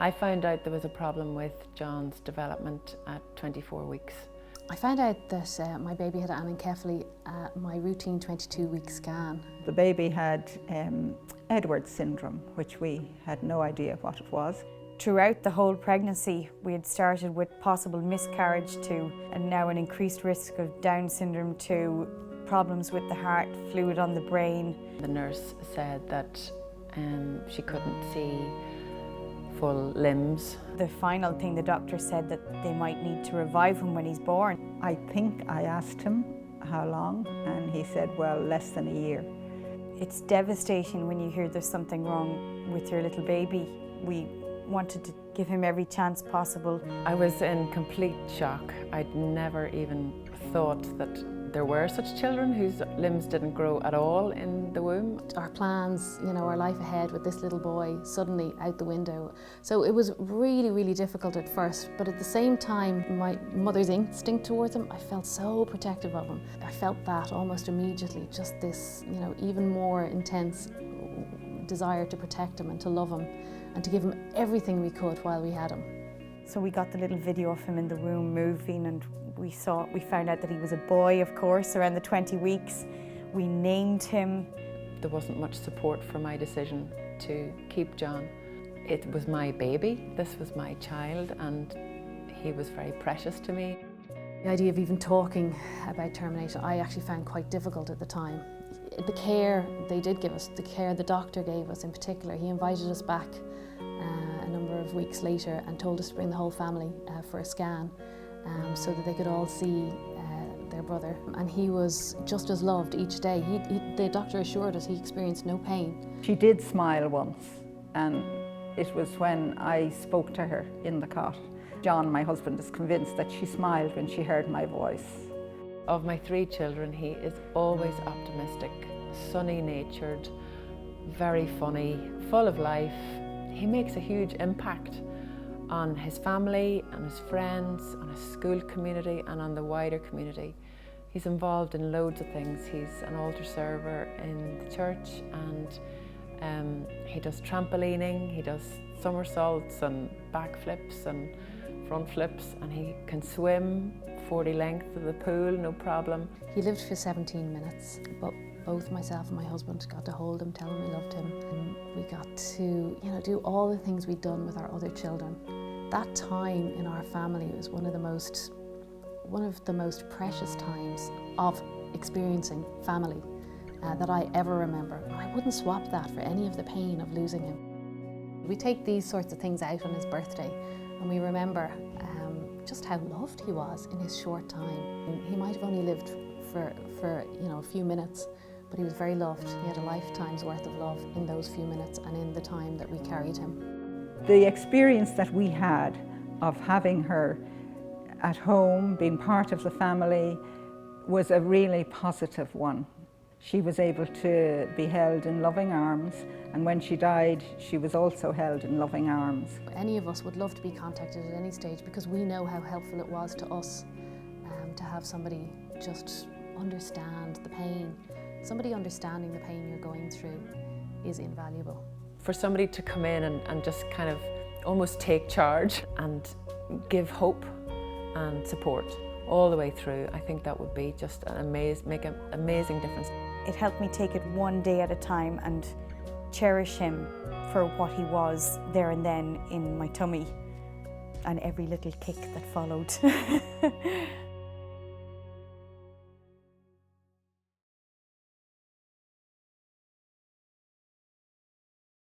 I found out there was a problem with John's development at 24 weeks. I found out that my baby had anencephaly at my routine 22-week scan. The baby had Edwards syndrome, which we had no idea what it was. Throughout the whole pregnancy, we had started with possible miscarriage to, and now an increased risk of Down syndrome to problems with the heart, fluid on the brain. The nurse said that she couldn't see full limbs. The final thing, the doctor said that they might need to revive him when he's born. I think I asked him how long, and he said, well, less than a year. It's devastating when you hear there's something wrong with your little baby. We wanted to give him every chance possible. I was in complete shock. I'd never even thought that there were such children whose limbs didn't grow at all in the womb. Our plans, our life ahead with this little boy suddenly out the window. So it was really, really difficult at first, but at the same time, my mother's instinct towards him, I felt so protective of him. I felt that almost immediately, just this, even more intense desire to protect him and to love him and to give him everything we could while we had him. So we got the little video of him in the womb moving, and we found out that he was a boy, of course, around the 20 weeks. We named him. There wasn't much support for my decision to keep John. It was my baby, this was my child, and he was very precious to me. The idea of even talking about termination, I actually found quite difficult at the time. The care they did give us, the care the doctor gave us in particular, he invited us back a number of weeks later and told us to bring the whole family for a scan so that they could all see their brother. And he was just as loved each day. The doctor assured us he experienced no pain. She did smile once, and it was when I spoke to her in the cot. John, my husband, is convinced that she smiled when she heard my voice. Of my 3 children, he is always optimistic, sunny-natured, very funny, full of life. He makes a huge impact on his family, on his friends, on his school community and on the wider community. He's involved in loads of things. He's an altar server in the church, and he does trampolining, he does somersaults and backflips and front flips, and he can swim 40 length of the pool, no problem. He lived for 17 minutes, but both myself and my husband got to hold him, tell him we loved him, and we got to do all the things we'd done with our other children. That time in our family was one of the most precious times of experiencing family that I ever remember. I wouldn't swap that for any of the pain of losing him. We take these sorts of things out on his birthday, and we remember just how loved he was in his short time. He might have only lived for a few minutes, but he was very loved. He had a lifetime's worth of love in those few minutes and in the time that we carried him. The experience that we had of having her at home, being part of the family, was a really positive one. She was able to be held in loving arms, and when she died, she was also held in loving arms. Any of us would love to be contacted at any stage because we know how helpful it was to us to have somebody just understand the pain. Somebody understanding the pain you're going through is invaluable. For somebody to come in and just kind of almost take charge and give hope and support all the way through, I think that would be just make an amazing difference. It helped me take it one day at a time and cherish him for what he was there and then in my tummy, and every little kick that followed.